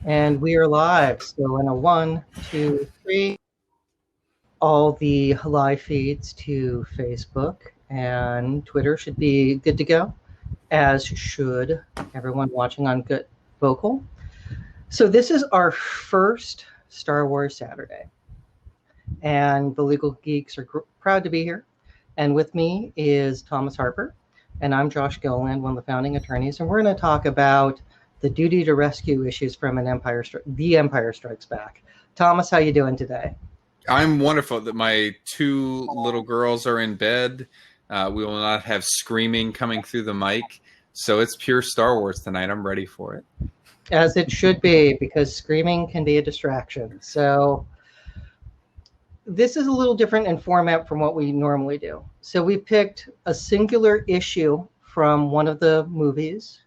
And we are live. So in a 1, 2, 3, all the live feeds to Facebook and Twitter should be good to go, as should everyone watching on Good Vocal. So this is our first Star Wars Saturday, and the Legal Geeks are proud to be here. And with me is Thomas Harper, and I'm Josh Gilliland, one of the founding attorneys, and we're going to talk about the duty to rescue issues from The Empire Strikes Back. Thomas, how you doing today? I'm wonderful. That my two little girls are in bed. We will not have screaming coming through the mic. So it's pure Star Wars tonight. I'm ready for it. As it should be, because screaming can be a distraction. So this is a little different in format from what we normally do. So we picked a singular issue from one of the movies,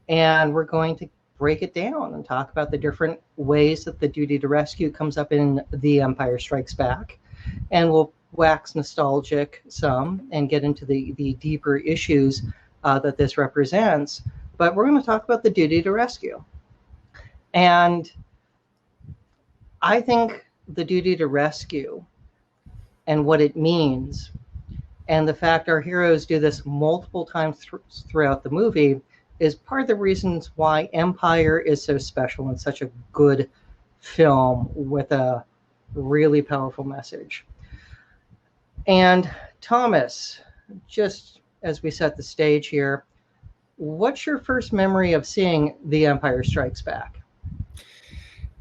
and we're going to break it down and talk about the different ways that the duty to rescue comes up in The Empire Strikes Back. And we'll wax nostalgic some and get into the deeper issues that this represents. But we're going to talk about the duty to rescue. And I think the duty to rescue and what it means, and the fact our heroes do this multiple times throughout the movie, is part of the reasons why Empire is so special and such a good film with a really powerful message. And Thomas, just as we set the stage here, what's your first memory of seeing The Empire Strikes Back?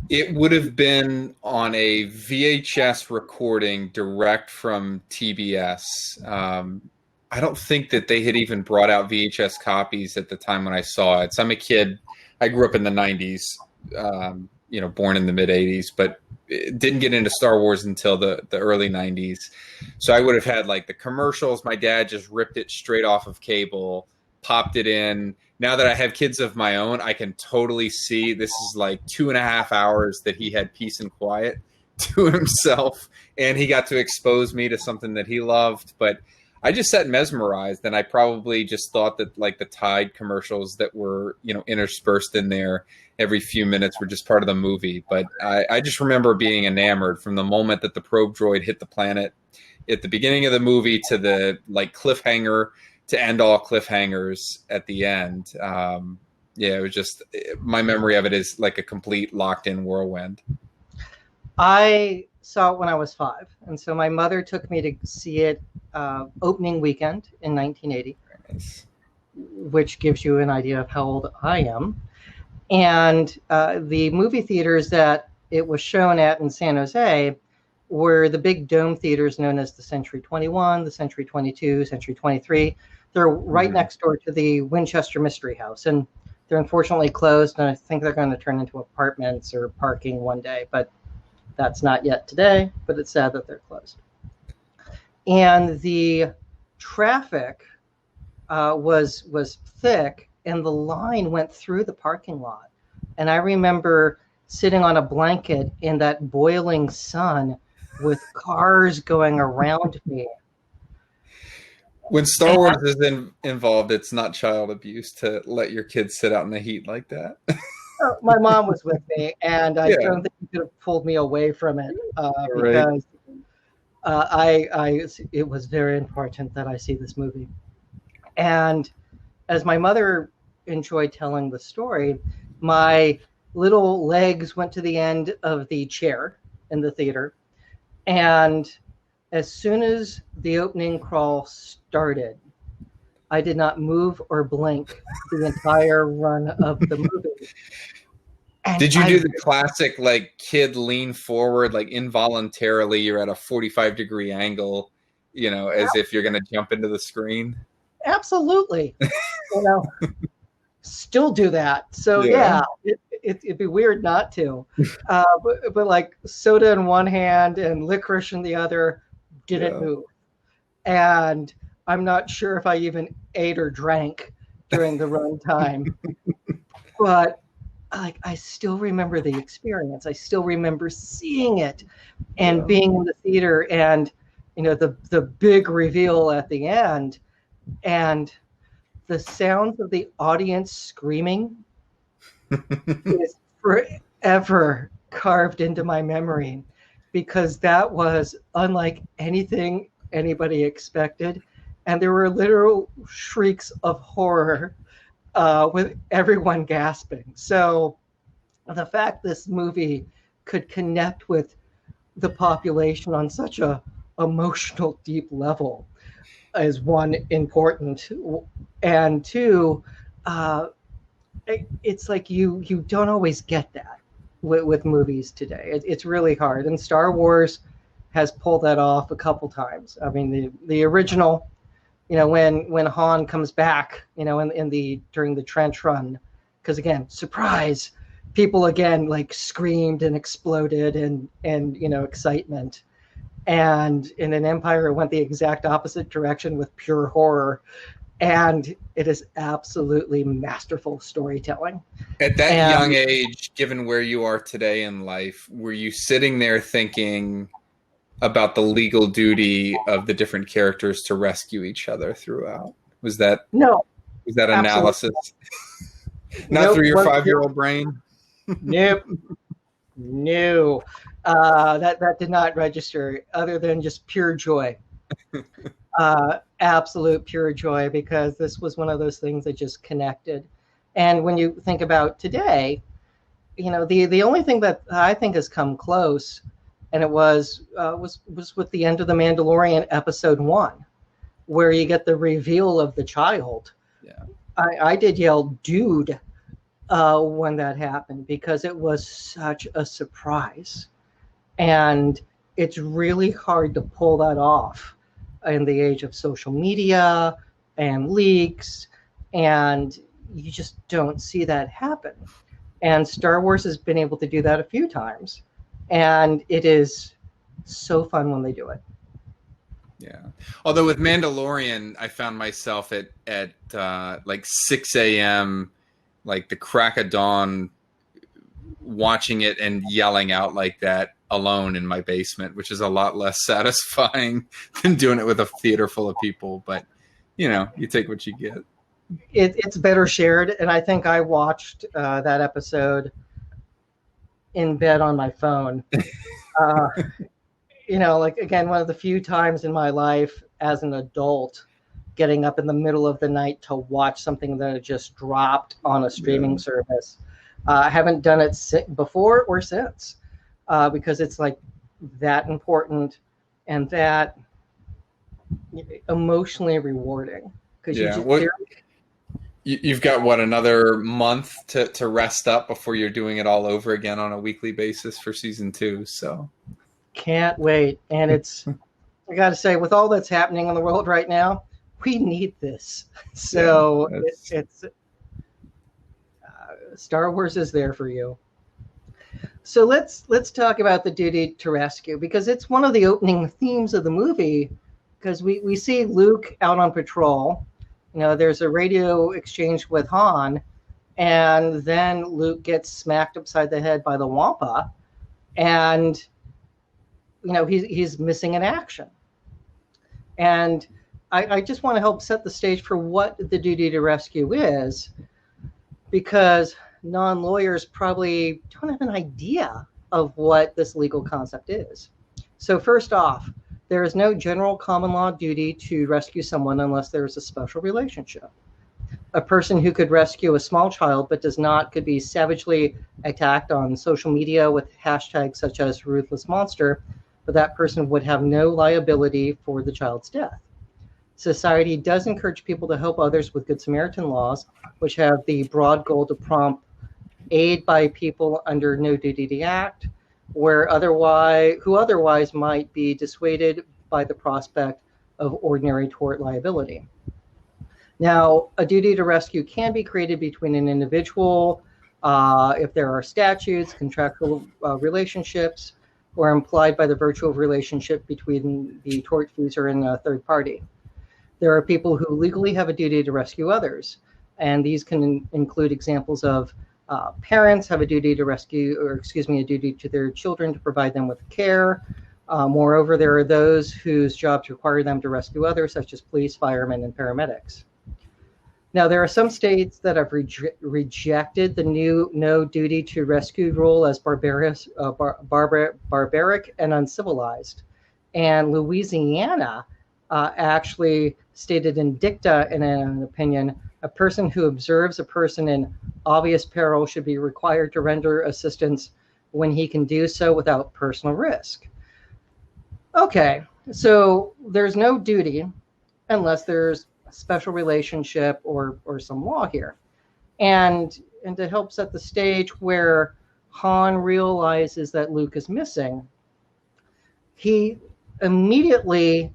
It would have been on a VHS recording direct from TBS. I don't think that they had even brought out VHS copies at the time when I saw it. So I'm a kid. I grew up in the 90s, born in the mid 80s, but didn't get into Star Wars until the early 90s. So I would have had like the commercials. My dad just ripped it straight off of cable, popped it in. Now that I have kids of my own, I can totally see this is like 2.5 hours that he had peace and quiet to himself. And he got to expose me to something that he loved. But I just sat mesmerized, and I probably just thought that like the Tide commercials that were, interspersed in there every few minutes were just part of the movie. But I just remember being enamored from the moment that the probe droid hit the planet at the beginning of the movie to the like cliffhanger to end all cliffhangers at the end. It was just, my memory of it is like a complete locked in whirlwind. I saw it when I was 5. And so my mother took me to see it opening weekend in 1980, nice. Which gives you an idea of how old I am. And the movie theaters that it was shown at in San Jose were the big dome theaters known as the Century 21, the Century 22, Century 23. They're right next door to the Winchester Mystery House. And they're unfortunately closed. And I think they're going to turn into apartments or parking one day. But that's not yet today, but it's sad that they're closed. And the traffic was thick, and the line went through the parking lot. And I remember sitting on a blanket in that boiling sun with cars going around me. When Star Wars is involved, it's not child abuse to let your kids sit out in the heat like that. My mom was with me, and I don't think you could have pulled me away from it because it was very important that I see this movie. And as my mother enjoyed telling the story, my little legs went to the end of the chair in the theater. And as soon as the opening crawl started, I did not move or blink the entire run of the movie. And did you do the classic, like, kid lean forward, like involuntarily you're at a 45-degree angle, as if you're going to jump into the screen? Absolutely. Still do that. So it'd be weird not to. But like soda in one hand and licorice in the other, didn't move. And I'm not sure if I even ate or drank during the run time. But I still remember the experience. I still remember seeing it and being in the theater, and the big reveal at the end, and the sounds of the audience screaming is ever carved into my memory, because that was unlike anything anybody expected. And there were literal shrieks of horror with everyone gasping. So the fact this movie could connect with the population on such a emotional, deep level is one important, and two, uh, it's like you don't always get that with movies today. It's really hard, and Star Wars has pulled that off a couple times. I mean, the original, when Han comes back, in the during the trench run, because again, surprise, people again like screamed and exploded and excitement. And in an Empire, it went the exact opposite direction with pure horror. And it is absolutely masterful storytelling. At that And young age, given where you are today in life, were you sitting there thinking about the legal duty of the different characters to rescue each other throughout? Was that no, analysis? Not nope, through your 5-year-old brain? Nope. No. That did not register, other than just pure joy. Absolute pure joy, because this was one of those things that just connected. And when you think about today, the only thing that I think has come close, and it was with the end of The Mandalorian episode 1, where you get the reveal of the child. Yeah. I did yell, dude, when that happened, because it was such a surprise. And it's really hard to pull that off in the age of social media and leaks, and you just don't see that happen. And Star Wars has been able to do that a few times, and it is so fun when they do it. Yeah. Although with Mandalorian, I found myself at like 6 a.m., like the crack of dawn, watching it and yelling out like that alone in my basement, which is a lot less satisfying than doing it with a theater full of people. But, you take what you get. It's better shared. And I think I watched that episode in bed on my phone. Like, again, one of the few times in my life as an adult getting up in the middle of the night to watch something that had just dropped on a streaming service. I haven't done it before or since, because it's like that important and that emotionally rewarding. Because you've got another month to rest up before you're doing it all over again on a weekly basis for season 2. So can't wait. And I got to say, with all that's happening in the world right now, we need this. So it's Star Wars is there for you. So let's talk about the duty to rescue, because it's one of the opening themes of the movie. Because we see Luke out on patrol. There's a radio exchange with Han, and then Luke gets smacked upside the head by the Wampa, and he's missing in action. And I just want to help set the stage for what the duty to rescue is, because non-lawyers probably don't have an idea of what this legal concept is. So first off, there is no general common law duty to rescue someone unless there is a special relationship. A person who could rescue a small child but does not could be savagely attacked on social media with hashtags such as ruthless monster, but that person would have no liability for the child's death. Society does encourage people to help others with Good Samaritan laws, which have the broad goal to prompt aid by people under no duty to act, who otherwise might be dissuaded by the prospect of ordinary tort liability. Now, a duty to rescue can be created between an individual, if there are statutes, contractual relationships, or implied by the virtual relationship between the tortfeasor and a third party. There are people who legally have a duty to rescue others, and these can include examples of parents have a duty to a duty to their children to provide them with care. Moreover, there are those whose jobs require them to rescue others, such as police, firemen, and paramedics. Now, there are some states that have rejected the new no duty to rescue rule as barbaric and uncivilized. And Louisiana actually stated in dicta, in an opinion, a person who observes a person in obvious peril should be required to render assistance when he can do so without personal risk. Okay, so there's no duty unless there's a special relationship or some law here. And to help set the stage where Han realizes that Luke is missing, he immediately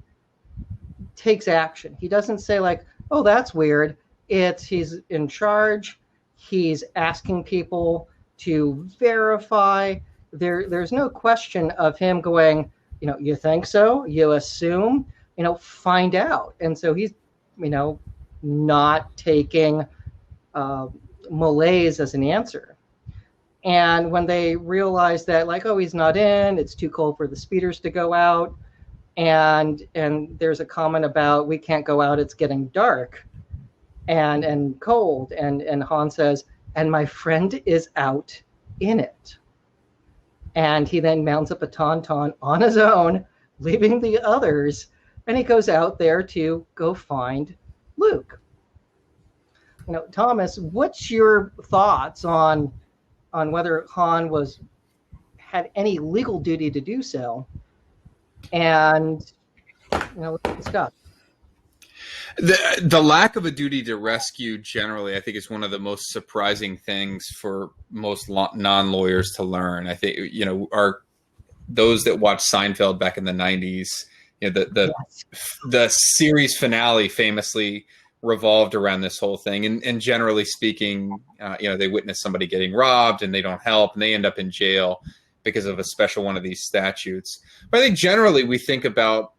takes action. He doesn't say like, oh, that's weird. He's in charge. He's asking people to verify. There's no question of him going, you think so? You assume? Find out. And so he's, not taking malaise as an answer. And when they realize that, like, oh, he's not in, it's too cold for the speeders to go out, and there's a comment about we can't go out, it's getting dark and cold, and Han says, and my friend is out in it. And he then mounts up a tauntaun on his own, leaving the others, and he goes out there to go find Luke. Thomas, what's your thoughts on whether Han had any legal duty to do so? And let's discuss. The lack of a duty to rescue generally, I think, is one of the most surprising things for most non-lawyers to learn. I think, those that watched Seinfeld back in the 90s, the series finale famously revolved around this whole thing. And generally speaking, they witness somebody getting robbed and they don't help and they end up in jail because of a special one of these statutes. But I think generally we think about,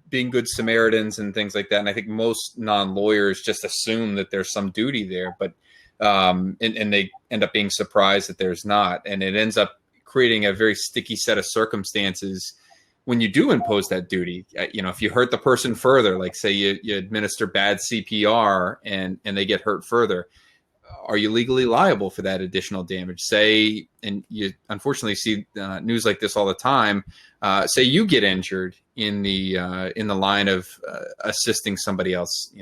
being good Samaritans and things like that. And I think most non-lawyers just assume that there's some duty there, but and they end up being surprised that there's not. And it ends up creating a very sticky set of circumstances when you do impose that duty. If you hurt the person further, like say you administer bad CPR and they get hurt further, are you legally liable for that additional damage? Say, and you unfortunately see news like this all the time. Say you get injured in the line of assisting somebody else,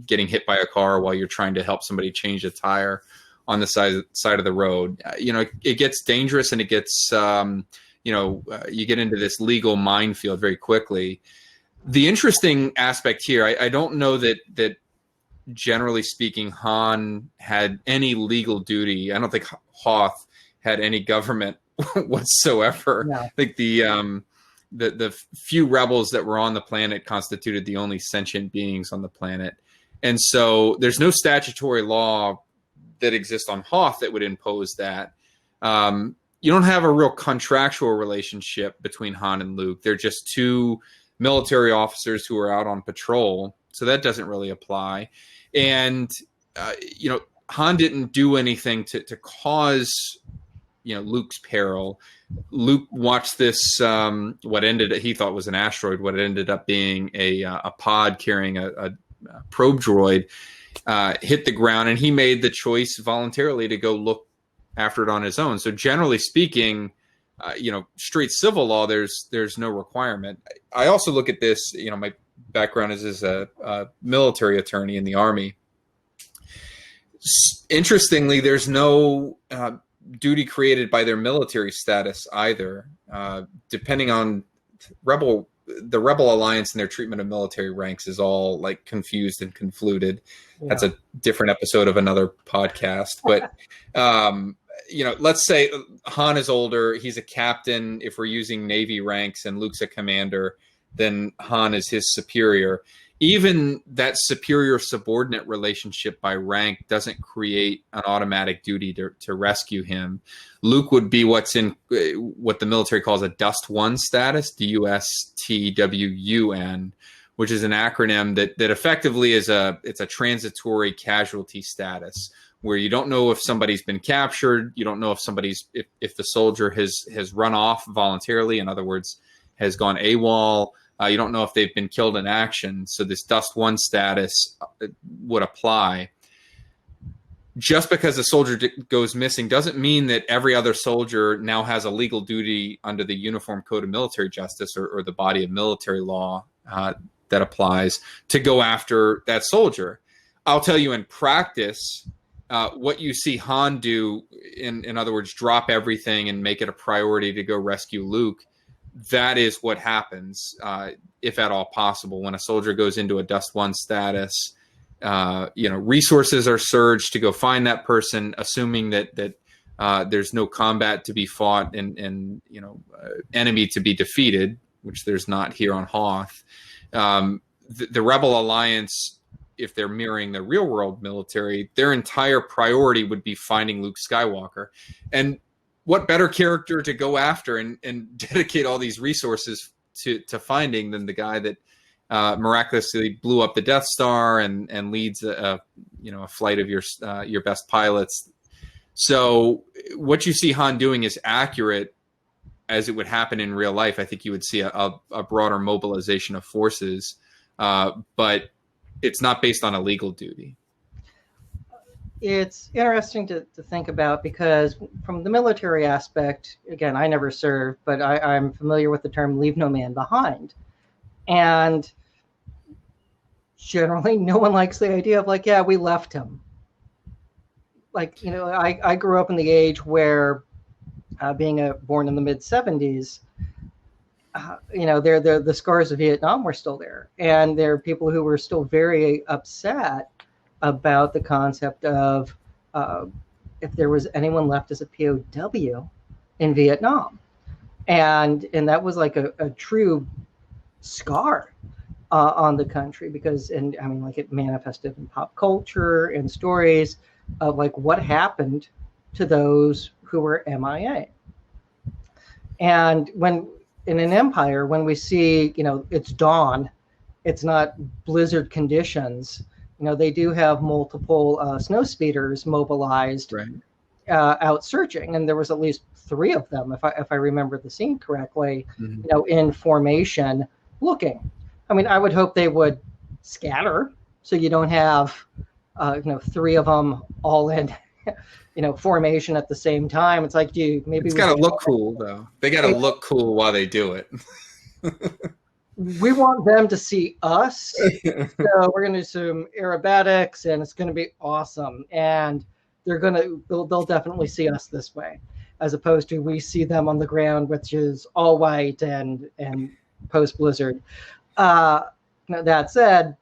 getting hit by a car while you're trying to help somebody change a tire on the side of the road. It gets dangerous, and it gets you get into this legal minefield very quickly. The interesting aspect here, I don't know that generally speaking, Han had any legal duty. I don't think Hoth had any government whatsoever. No. I think the few rebels that were on the planet constituted the only sentient beings on the planet. And so there's no statutory law that exists on Hoth that would impose that. You don't have a real contractual relationship between Han and Luke. They're just two military officers who are out on patrol. So that doesn't really apply. And, Han didn't do anything to cause, Luke's peril. Luke watched this, he thought was an asteroid, what ended up being a pod carrying a probe droid, hit the ground, and he made the choice voluntarily to go look after it on his own. So generally speaking, straight civil law, there's no requirement. I also look at this, my background is as a military attorney in the Army. Interestingly, there's no duty created by their military status either. Depending on the Rebel Alliance and their treatment of military ranks is all like confused and confluted. Yeah. That's a different episode of another podcast. But let's say Han is older. He's a captain. If we're using Navy ranks, and Luke's a commander, then Han is his superior. Even that superior subordinate relationship by rank doesn't create an automatic duty to rescue him. Luke would be what the military calls a Dust One status, DUSTWUN, which is an acronym that effectively it's a transitory casualty status, where you don't know if somebody's been captured, you don't know if the soldier has run off voluntarily, in other words, has gone AWOL. You don't know if they've been killed in action. So this Dust 1 status would apply. Just because a soldier goes missing doesn't mean that every other soldier now has a legal duty under the Uniform Code of Military Justice or the body of military law that applies to go after that soldier. I'll tell you, in practice, what you see Han do, in other words, drop everything and make it a priority to go rescue Luke, that is what happens, if at all possible, when a soldier goes into a Dust 1 status. Resources are surged to go find that person, assuming that there's no combat to be fought and enemy to be defeated, which there's not here on Hoth. The Rebel Alliance, if they're mirroring the real world military, their entire priority would be finding Luke Skywalker. And what better character to go after and dedicate all these resources to finding than the guy that miraculously blew up the Death Star and leads a flight of your best pilots. So what you see Han doing is accurate as it would happen in real life. I think you would see a broader mobilization of forces, but it's not based on a legal duty. It's interesting to think about, because from the military aspect, again, I never served, but I'm familiar with the term "leave no man behind." And generally, no one likes the idea of like, yeah, we left him. Like, I grew up in the age where, being born in the mid 70s, the scars of Vietnam were still there. And there are people who were still very upset about the concept of if there was anyone left as a POW in Vietnam. And that was like a true scar on the country, because it manifested in pop culture and stories of like what happened to those who were MIA. And when in an empire, when we see it's dawn, it's not blizzard conditions, they do have multiple snow speeders mobilized, right, out searching, and there was at least 3 of them, if I remember the scene correctly, mm-hmm. In formation looking. I would hope they would scatter so you don't have 3 of them all in formation at the same time. It's like, maybe it's got to look cool though. They got to look cool while they do it. We want them to see us, so we're going to do some aerobatics, and it's going to be awesome. And they'll definitely see us this way, as opposed to we see them on the ground, which is all white and post blizzard. That said,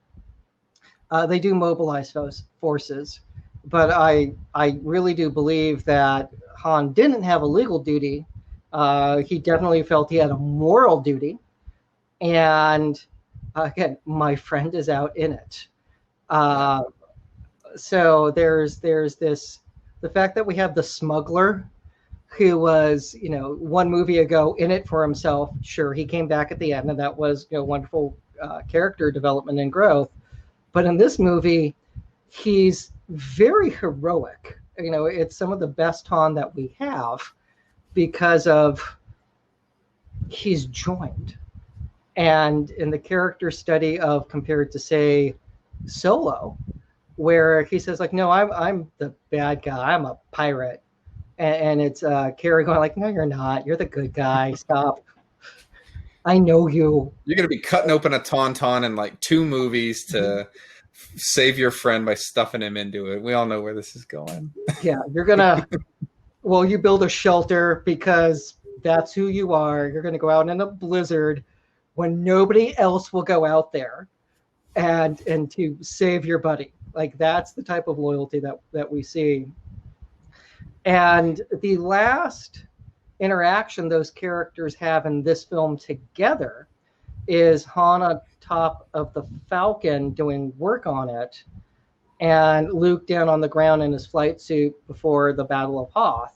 they do mobilize forces, but I really do believe that Han didn't have a legal duty. He definitely felt he had a moral duty. And again, my friend is out in it. So there's this, the fact that we have the smuggler who was, 1 movie ago in it for himself. Sure, he came back at the end, and that was wonderful character development and growth. But in this movie, he's very heroic. It's some of the best Han that we have, because of he's joined. And in the character study of compared to, say, Solo, where he says like, no, I'm the bad guy, I'm a pirate, and it's Carrie going like, no, you're not, you're the good guy, stop, I know you. You're gonna be cutting open a tauntaun in like 2 movies to save your friend by stuffing him into it. We all know where this is going. Yeah, you're gonna well, you build a shelter because that's who you are. You're gonna go out in a blizzard when nobody else will go out there and to save your buddy. Like, that's the type of loyalty that we see. And the last interaction those characters have in this film together is Han on top of the Falcon doing work on it, and Luke down on the ground in his flight suit before the Battle of Hoth.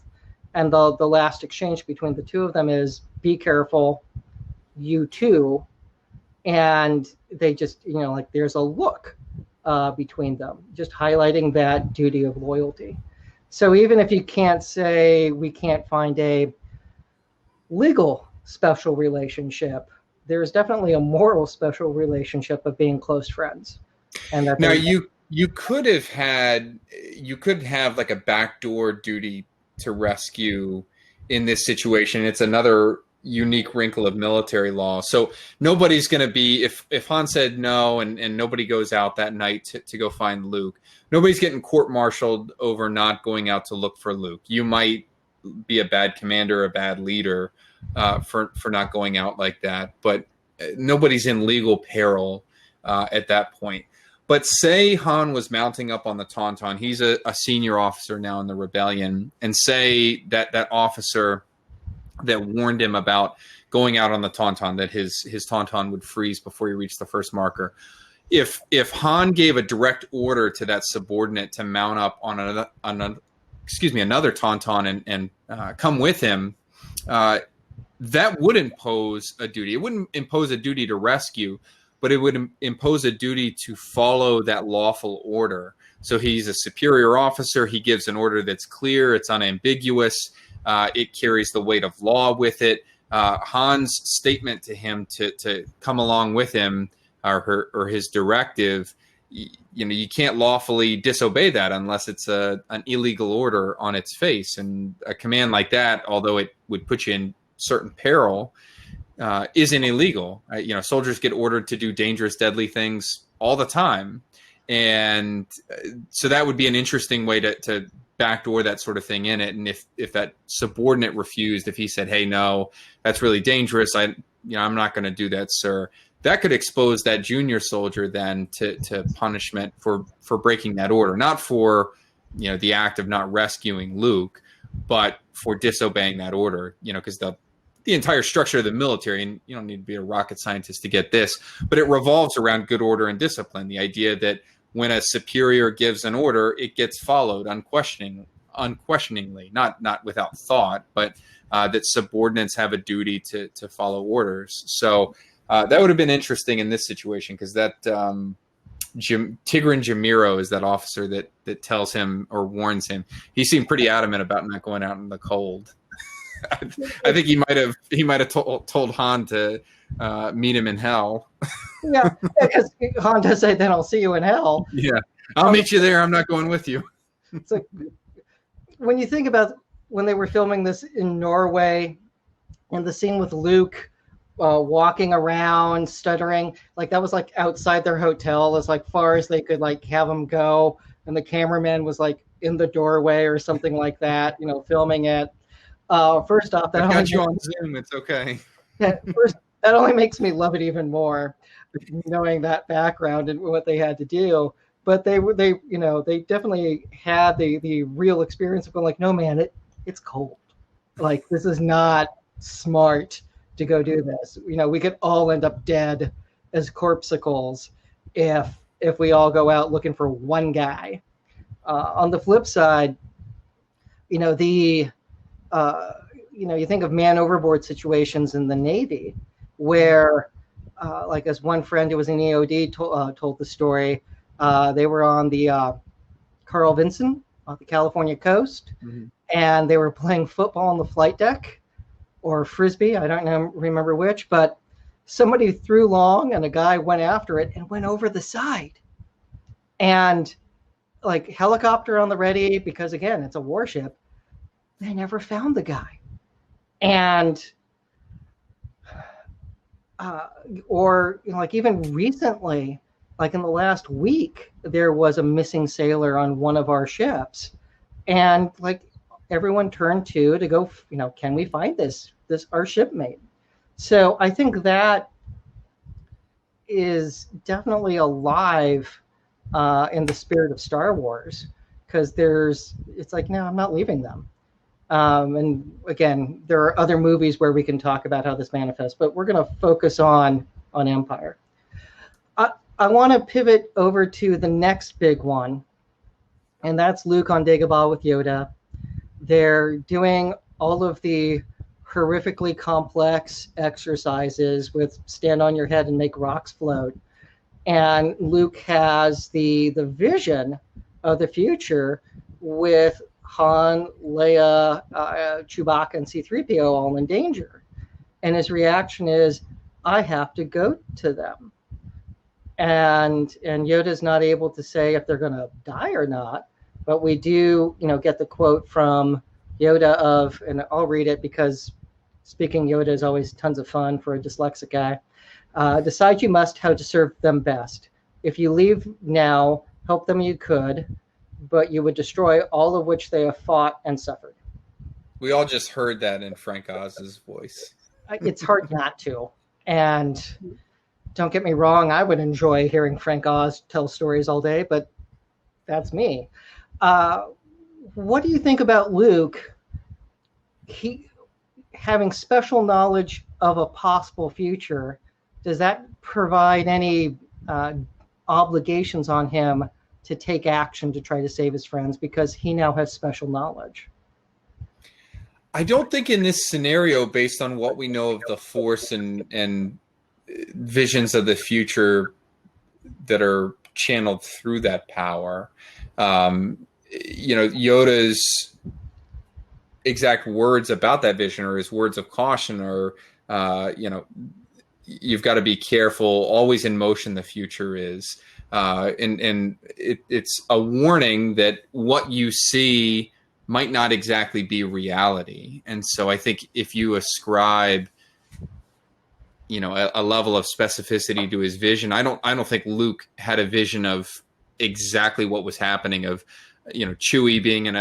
And the last exchange between the 2 of them is, be careful, you too. And they just, there's a look between them, just highlighting that duty of loyalty. So even if you can't say we can't find a legal special relationship there's definitely a moral special relationship of being close friends. And that now you could have like a backdoor duty to rescue in this situation. It's another unique wrinkle of military law. So nobody's going to be, if Han said no and nobody goes out that night to go find Luke, nobody's getting court-martialed over not going out to look for Luke. You might be a bad commander, a bad leader for not going out like that, but nobody's in legal peril at that point. But say Han was mounting up on the Tauntaun. He's a senior officer now in the rebellion. And say that officer that warned him about going out on the Tauntaun, that his Tauntaun would freeze before he reached the first marker. If Han gave a direct order to that subordinate to mount up on another Tauntaun and come with him, that would impose a duty. It wouldn't impose a duty to rescue, but it would impose a duty to follow that lawful order. So he's a superior officer. He gives an order that's clear. It's unambiguous. It carries the weight of law with it. Han's statement to him to come along with him or his directive, you can't lawfully disobey that unless it's an illegal order on its face. And a command like that, although it would put you in certain peril, isn't illegal. Soldiers get ordered to do dangerous, deadly things all the time. And so that would be an interesting way to backdoor that sort of thing in it. And if that subordinate refused, if he said, hey, no, that's really dangerous, I'm not going to do that, sir, that could expose that junior soldier then to punishment for breaking that order, not for the act of not rescuing Luke, but for disobeying that order, because the entire structure of the military, and you don't need to be a rocket scientist to get this, but it revolves around good order and discipline. The idea that when a superior gives an order, it gets followed unquestioningly, not without thought, but that subordinates have a duty to follow orders. So that would have been interesting in this situation, because that Tigran Jamiro is that officer that tells him or warns him. He seemed pretty adamant about not going out in the cold. I think he might have told Han to meet him in hell. Yeah, because Han does say, "Then I'll see you in hell." Yeah, I'll meet you there. I'm not going with you. So when you think about when they were filming this in Norway, and the scene with Luke walking around, stuttering, like that was like outside their hotel, as like far as they could like have him go, and the cameraman was like in the doorway or something like that, filming it. First off, I got you on Zoom. It's okay. Yeah, first, that only makes me love it even more, knowing that background and what they had to do. But they definitely had the real experience of going like, no man, it's cold. Like, this is not smart to go do this. We could all end up dead as corpsicles if we all go out looking for one guy. On the flip side, you think of man overboard situations in the Navy where, like as one friend who was in EOD told the story, they were on the Carl Vinson on the California coast, mm-hmm. and they were playing football on the flight deck or frisbee, I don't remember which, but somebody threw long and a guy went after it and went over the side. And like helicopter on the ready, because again, it's a warship. They never found the guy. And like even recently, like in the last week, there was a missing sailor on one of our ships, and like everyone turned to go, can we find this our shipmate? So I think that is definitely alive in the spirit of Star Wars, because it's like, no, I'm not leaving them. And again, there are other movies where we can talk about how this manifests, but we're going to focus on Empire. I want to pivot over to the next big one, and that's Luke on Dagobah with Yoda. They're doing all of the horrifically complex exercises with stand on your head and make rocks float. And Luke has the vision of the future with Han, Leia, Chewbacca, and C-3PO all in danger. And his reaction is, I have to go to them. And Yoda's not able to say if they're going to die or not, but we do, get the quote from Yoda of, and I'll read it because speaking Yoda is always tons of fun for a dyslexic guy. Decide you must how to serve them best. If you leave now, help them you could, but you would destroy all of which they have fought and suffered. We all just heard that in Frank Oz's voice. It's hard not to. And don't get me wrong, I would enjoy hearing Frank Oz tell stories all day, but that's me. What do you think about Luke? He having special knowledge of a possible future. Does that provide any obligations on him to take action to try to save his friends because he now has special knowledge? I don't think in this scenario, based on what we know of the Force and visions of the future that are channeled through that power, Yoda's exact words about that vision, or his words of caution, or you've got to be careful, always in motion the future is, and it's a warning that what you see might not exactly be reality. And so I think if you ascribe a level of specificity to his vision, I don't think Luke had a vision of exactly what was happening, of Chewie being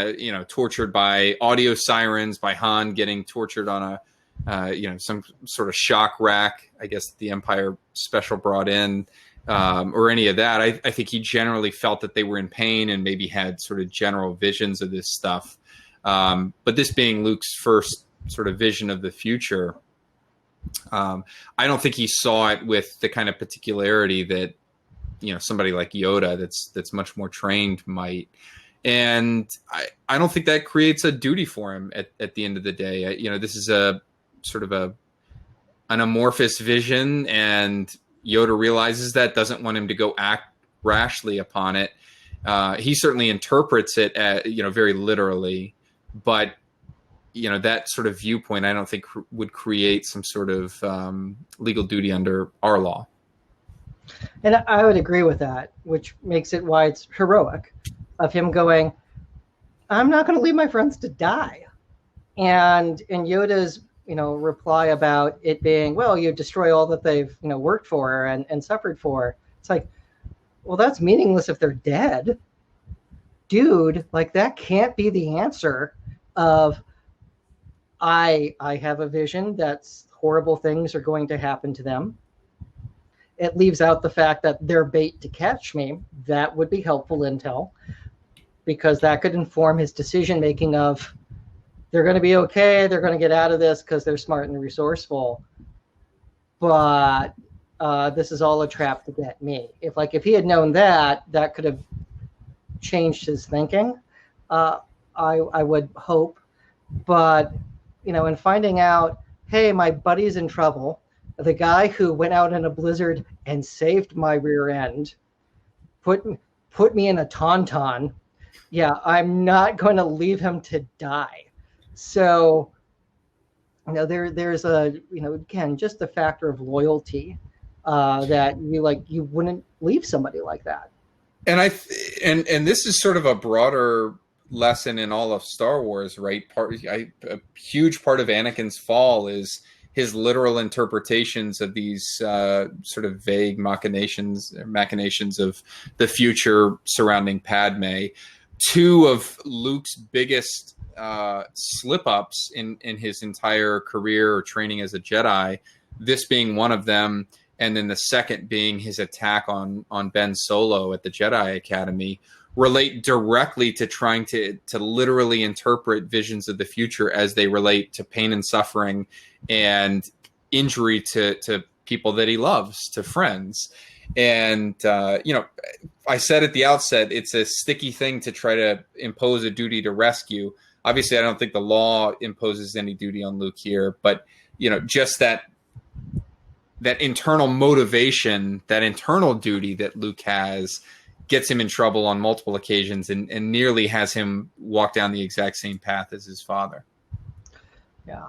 tortured by audio sirens, by Han getting tortured on a some sort of shock rack, I guess the Empire special brought in, or any of that. I think he generally felt that they were in pain and maybe had sort of general visions of this stuff. But this being Luke's first sort of vision of the future, I don't think he saw it with the kind of particularity that somebody like Yoda that's much more trained might. And I don't think that creates a duty for him at the end of the day. This is a sort of an amorphous vision, and Yoda realizes that, doesn't want him to go act rashly upon it. He certainly interprets it very literally, but that sort of viewpoint I don't think would create some sort of legal duty under our law. And I would agree with that, which makes it why it's heroic of him going, I'm not going to leave my friends to die. And Yoda's, reply about it being, well, you destroy all that they've, worked for and suffered for. It's like, well, that's meaningless if they're dead. Dude, like that can't be the answer of, I have a vision that's horrible things are going to happen to them. It leaves out the fact that they're bait to catch me. That would be helpful intel, because that could inform his decision making of, they're going to be okay, they're going to get out of this because they're smart and resourceful, but this is all a trap to get me. If he had known that could have changed his thinking. I would hope, but in finding out, hey, my buddy's in trouble, the guy who went out in a blizzard and saved my rear end, put me in a tauntaun. Yeah, I'm not going to leave him to die. So, there's again, just the factor of loyalty that you wouldn't leave somebody like that. And and this is sort of a broader lesson in all of Star Wars, right? A huge part of Anakin's fall is his literal interpretations of these sort of vague machinations of the future surrounding Padme. Two of Luke's biggest slip-ups in his entire career or training as a Jedi, this being one of them, and then the second being his attack on Ben Solo at the Jedi Academy, relate directly to trying to literally interpret visions of the future as they relate to pain and suffering and injury to people that he loves, to friends. And, I said at the outset, it's a sticky thing to try to impose a duty to rescue. Obviously, I don't think the law imposes any duty on Luke here, but, just that internal motivation, that internal duty that Luke has gets him in trouble on multiple occasions and nearly has him walk down the exact same path as his father. Yeah.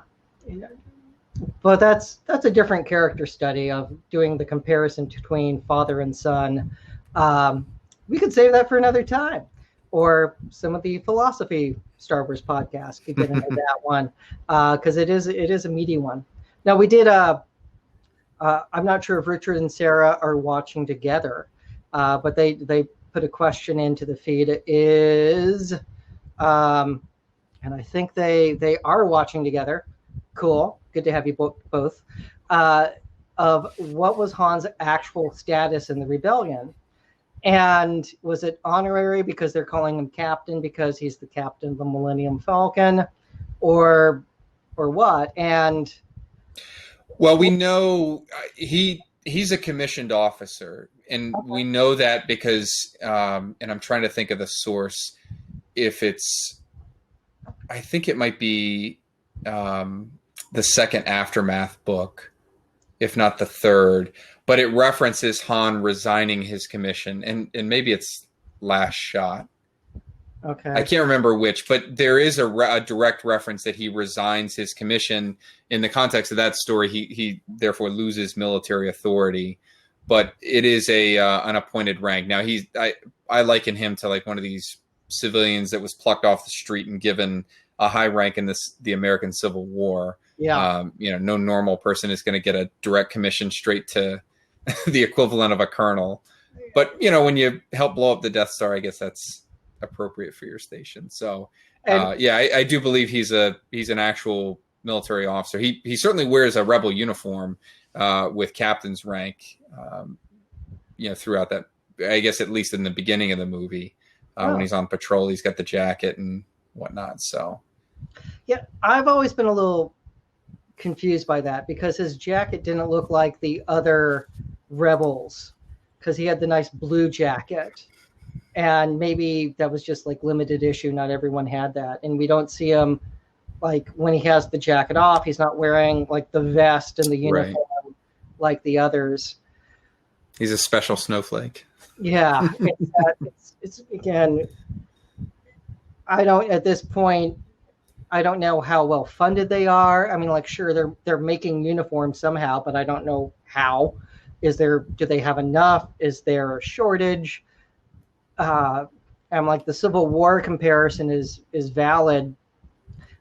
But that's a different character study of doing the comparison between father and son. Um, we could save that for another time, or some of the philosophy Star Wars podcast could get into that one, because it is a meaty one. Now we did I'm not sure if Richard and Sarah are watching together, but they put a question into the feed. And I think they are watching together. Cool, good to have you both. Of what was Han's actual status in the rebellion, and was it honorary because they're calling him captain because he's the captain of the Millennium Falcon, or what? And Well, we know he's a commissioned officer, and we know that because, and I'm trying to think of the source. If it's, I think it might be the second Aftermath book, if not the third, but it references Han resigning his commission, and maybe it's Last Shot. okay, I can't remember which, but there is a direct reference that he resigns his commission. In the context of that story, he therefore loses military authority, but it is an appointed rank. Now I liken him to like one of these civilians that was plucked off the street and given a high rank in the American Civil War. yeah. No normal person is going to get a direct commission straight to the equivalent of a colonel. But when you help blow up the Death Star, I guess that's appropriate for your station. So I do believe he's an actual military officer. He certainly wears a rebel uniform with captain's rank throughout that, I guess, at least in the beginning of the movie. When he's on patrol, he's got the jacket and whatnot. So yeah, I've always been a little confused by that because his jacket didn't look like the other rebels, because he had the nice blue jacket. And maybe that was just like limited issue. Not everyone had that. And we don't see him, like when he has the jacket off, he's not wearing like the vest and the uniform like the others. He's a special snowflake. Yeah. It's again, at this point, I don't know how well funded they are. I mean, like, sure, they're making uniforms somehow, but I don't know how. Do they have enough? Is there a shortage? And like the Civil War comparison is valid,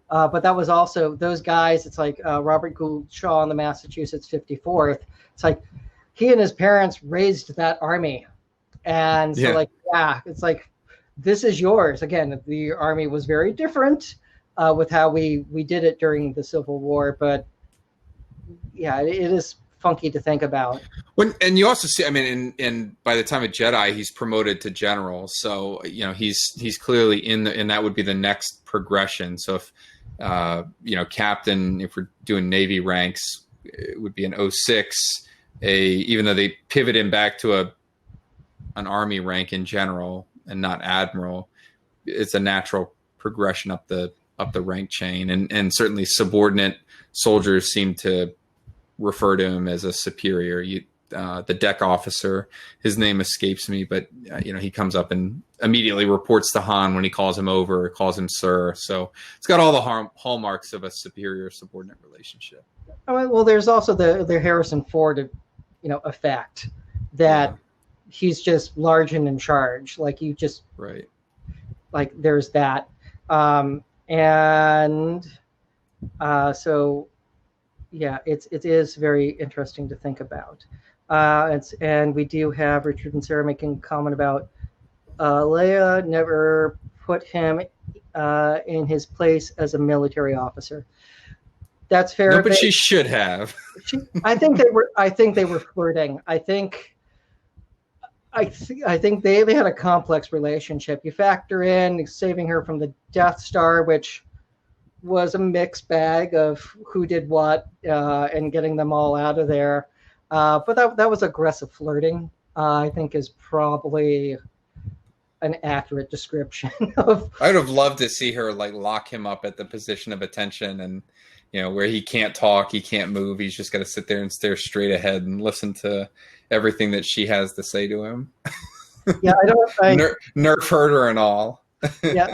but that was also those guys. It's like Robert Gould Shaw in the Massachusetts 54th. It's like he and his parents raised that army, and so it's like this is yours. Again, the army was very different with how we did it during the Civil War, but yeah, it is funky to think about. And you also see, I mean, and by the time of Jedi, he's promoted to general, so he's clearly and that would be the next progression. So if captain, if we're doing Navy ranks, it would be an 06. Even though they pivot him back to an Army rank in general and not admiral, it's a natural progression up the rank chain, and certainly subordinate soldiers seem to refer to him as a superior. The deck officer, his name escapes me, but he comes up and immediately reports to Han when he calls him over, calls him sir. So it's got all the hallmarks of a superior subordinate relationship. Well, there's also the Harrison Ford, effect that he's just large and in charge. Like you just like there's that, so yeah, it is very interesting to think about. And we do have Richard and Sarah making a comment about Leia never put him in his place as a military officer. That's fair. No, but she should have. I think they were flirting. I think they had a complex relationship. You factor in saving her from the Death Star, which was a mixed bag of who did what, and getting them all out of there. But that was aggressive flirting. I think is probably an accurate description of. I would have loved to see her like lock him up at the position of attention, and where he can't talk, he can't move, he's just got to sit there and stare straight ahead and listen to everything that she has to say to him. Yeah, nerf herder and all. Yeah,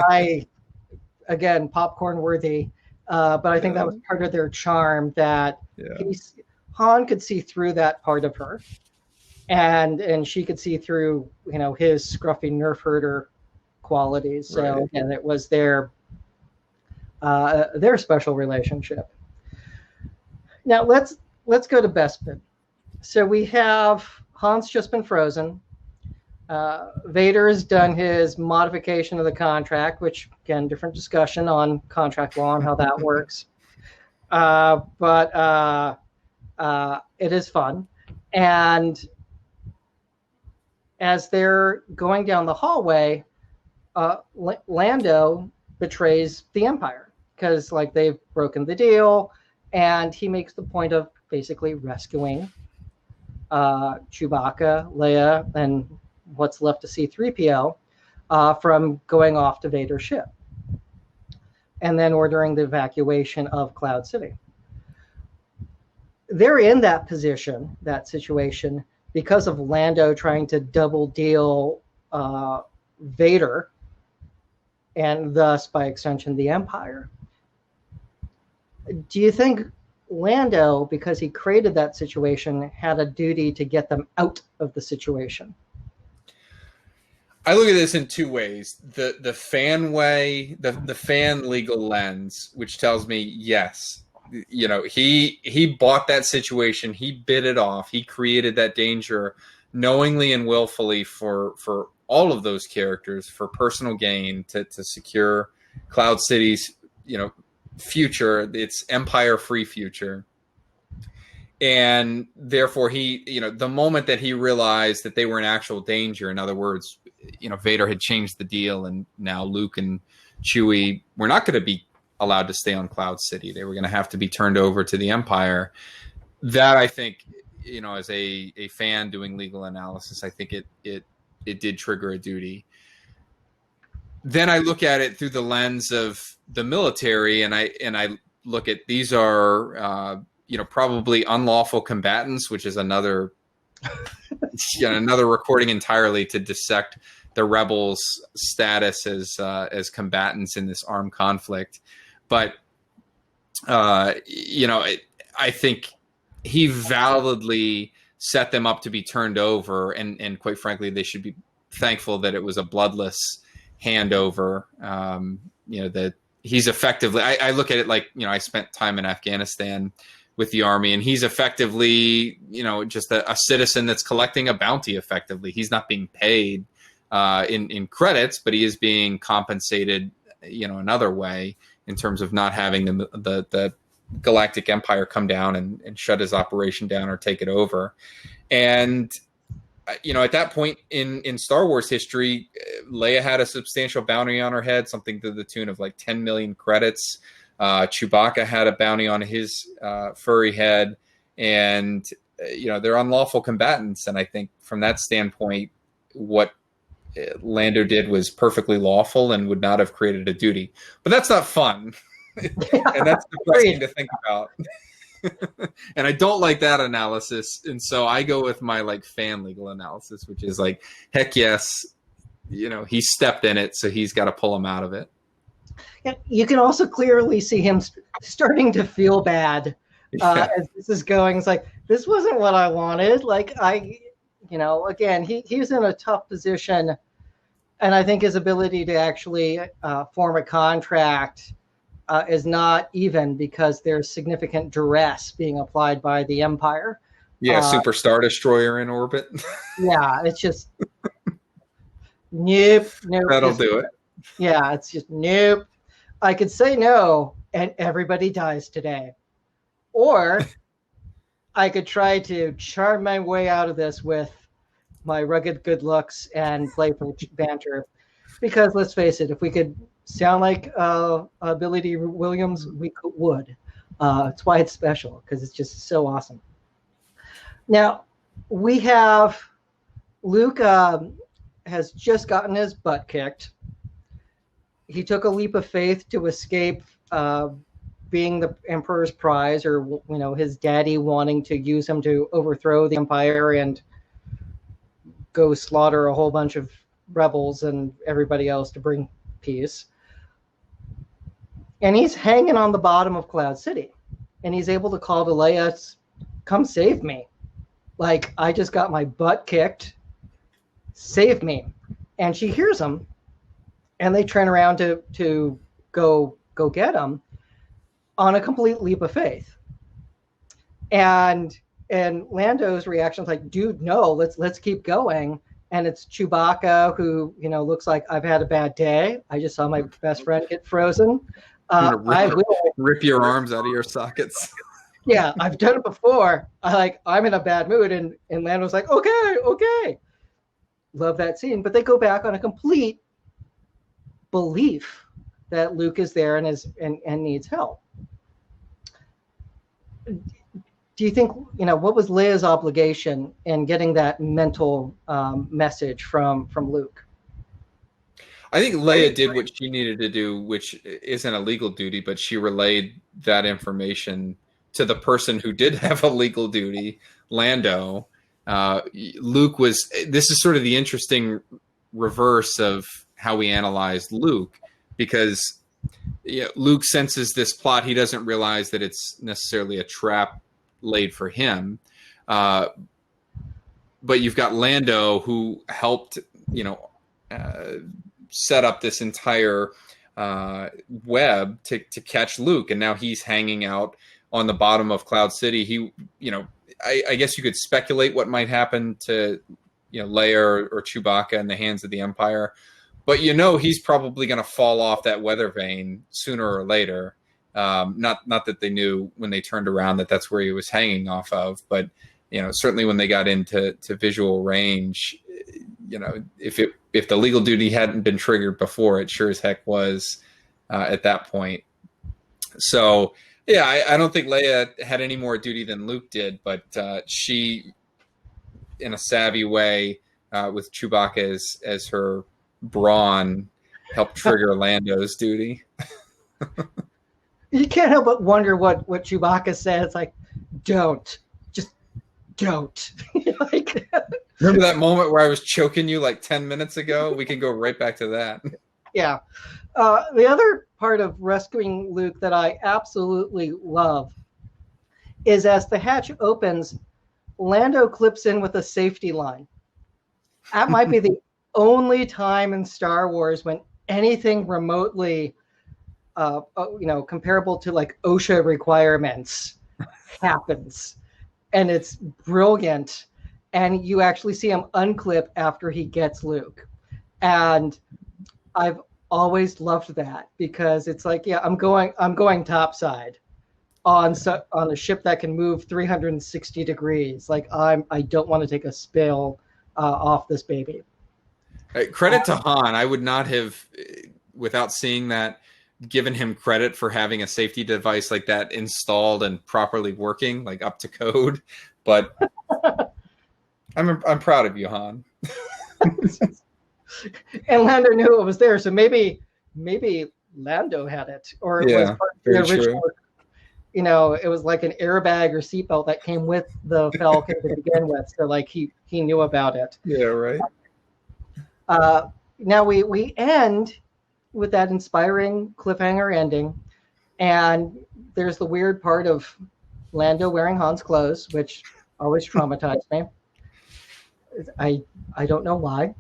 again, popcorn worthy. But I think that was part of their charm, that Han could see through that part of her, and she could see through, his scruffy nerf herder qualities. So and it was their special relationship. Now let's go to Bespin. So we have Han's just been frozen. Vader has done his modification of the contract, which, again, different discussion on contract law and how that works. But it is fun. And as they're going down the hallway, Lando betrays the Empire because, like, they've broken the deal, and he makes the point of basically rescuing Chewbacca, Leia, and what's left to C-3PO from going off to Vader's ship, and then ordering the evacuation of Cloud City. They're in that situation, because of Lando trying to double deal Vader, and thus, by extension, the Empire. Do you think Lando, because he created that situation, had a duty to get them out of the situation? I look at this in two ways. The fan way, the fan legal lens, which tells me, yes, he bought that situation, he bid it off, he created that danger knowingly and willfully for all of those characters for personal gain, to secure Cloud City's future, its Empire-free future. And therefore he, the moment that he realized that they were in actual danger, in other words, Vader had changed the deal, and now Luke and Chewie were not going to be allowed to stay on Cloud City. They were going to have to be turned over to the Empire. That, I think, as a fan doing legal analysis, I think it did trigger a duty. Then I look at it through the lens of the military, and I look at, these are probably unlawful combatants, which is another another recording entirely to dissect the rebels' status as combatants in this armed conflict. But I think he validly set them up to be turned over, and quite frankly, they should be thankful that it was a bloodless handover. That he's effectively, I look at it like, I spent time in Afghanistan with the Army, and he's effectively, just a citizen that's collecting a bounty. Effectively, he's not being paid in credits, but he is being compensated, another way, in terms of not having the Galactic Empire come down and shut his operation down or take it over. And at that point in Star Wars history, Leia had a substantial bounty on her head, something to the tune of like 10 million credits. Chewbacca had a bounty on his furry head, and they're unlawful combatants. And I think from that standpoint, what Lando did was perfectly lawful and would not have created a duty. But that's not fun, and that's depressing to think about. And I don't like that analysis, and so I go with my fan legal analysis, which is like, heck yes, he stepped in it, so he's got to pull him out of it. Yeah, you can also clearly see him starting to feel bad as this is going. It's like, this wasn't what I wanted. Again, he's in a tough position, and I think his ability to actually form a contract is not even, because there's significant duress being applied by the Empire. Yeah, Super Star Destroyer in orbit. Yeah, it's just nope. That'll do it. Yeah, it's just nope. I could say no, and everybody dies today. Or I could try to charm my way out of this with my rugged good looks and playful banter. Because let's face it, if we could sound like Billy D. Williams, we would. It's why it's special, because it's just so awesome. Now, we have Luke has just gotten his butt kicked. He took a leap of faith to escape being the Emperor's prize, or his daddy wanting to use him to overthrow the Empire and go slaughter a whole bunch of rebels and everybody else to bring peace. And he's hanging on the bottom of Cloud City. And he's able to call to Leia, come save me. Like, I just got my butt kicked. Save me. And she hears him. And they turn around to go get him on a complete leap of faith. And Lando's reaction is like, dude, no, let's keep going. And it's Chewbacca, who, looks like, I've had a bad day. I just saw my best friend get frozen. Rip your arms out of your sockets. Yeah, I've done it before. I'm in a bad mood, and Lando's like, okay. Love that scene. But they go back on a complete belief that Luke is there and needs help. Do you think, what was Leia's obligation in getting that mental message from Luke? I think Leia did what she needed to do, which isn't a legal duty, but she relayed that information to the person who did have a legal duty, Lando. Luke this is sort of the interesting reverse of how we analyzed Luke, because Luke senses this plot. He doesn't realize that it's necessarily a trap laid for him. But you've got Lando, who helped, set up this entire web to catch Luke, and now he's hanging out on the bottom of Cloud City. I guess you could speculate what might happen to Leia or Chewbacca in the hands of the Empire, but he's probably going to fall off that weather vane sooner or later. Not that they knew when they turned around that that's where he was hanging off of, but certainly when they got into visual range, if the legal duty hadn't been triggered before, it sure as heck was at that point. So yeah, I don't think Leia had any more duty than Luke did, but she, in a savvy way, with Chewbacca as her brawn, helped trigger Lando's duty. You can't help but wonder what Chewbacca says, like, don't. Remember that moment where I was choking you like 10 minutes ago? We can go right back to that. Yeah. The other part of rescuing Luke that I absolutely love is as the hatch opens, Lando clips in with a safety line. That might be the only time in Star Wars when anything remotely comparable to like OSHA requirements happens. And it's brilliant. And you actually see him unclip after he gets Luke. And I've always loved that, because it's like, yeah, I'm going topside on a ship that can move 360 degrees. Like, I don't want to take a spill off this baby. Credit to Han. I would not have, without seeing that, given him credit for having a safety device like that installed and properly working, like up to code. But I'm proud of you, Han. And Lando knew it was there, so maybe Lando had it, or it was part of the original. True. It was like an airbag or seatbelt that came with the Falcon to begin with, so like he knew about it. Yeah, right. Now we end with that inspiring cliffhanger ending, and there's the weird part of Lando wearing Han's clothes, which always traumatized me. I don't know why.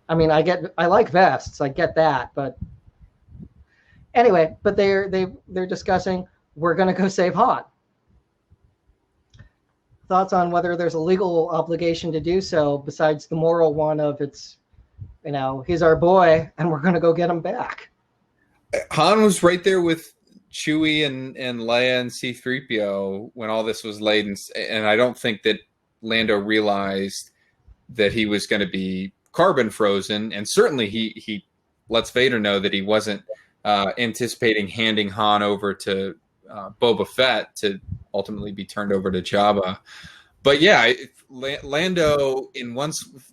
I mean, I like vests, I get that, but anyway. But they're discussing, we're going to go save Han. Thoughts on whether there's a legal obligation to do so besides the moral one of it's, he's our boy and we're going to go get him back. Han was right there with Chewie and Leia and C-3PO when all this was laid, and I don't think that Lando realized that he was going to be carbon frozen, and certainly he lets Vader know that he wasn't anticipating handing Han over to Boba Fett to ultimately be turned over to Jabba. But yeah, Lando in one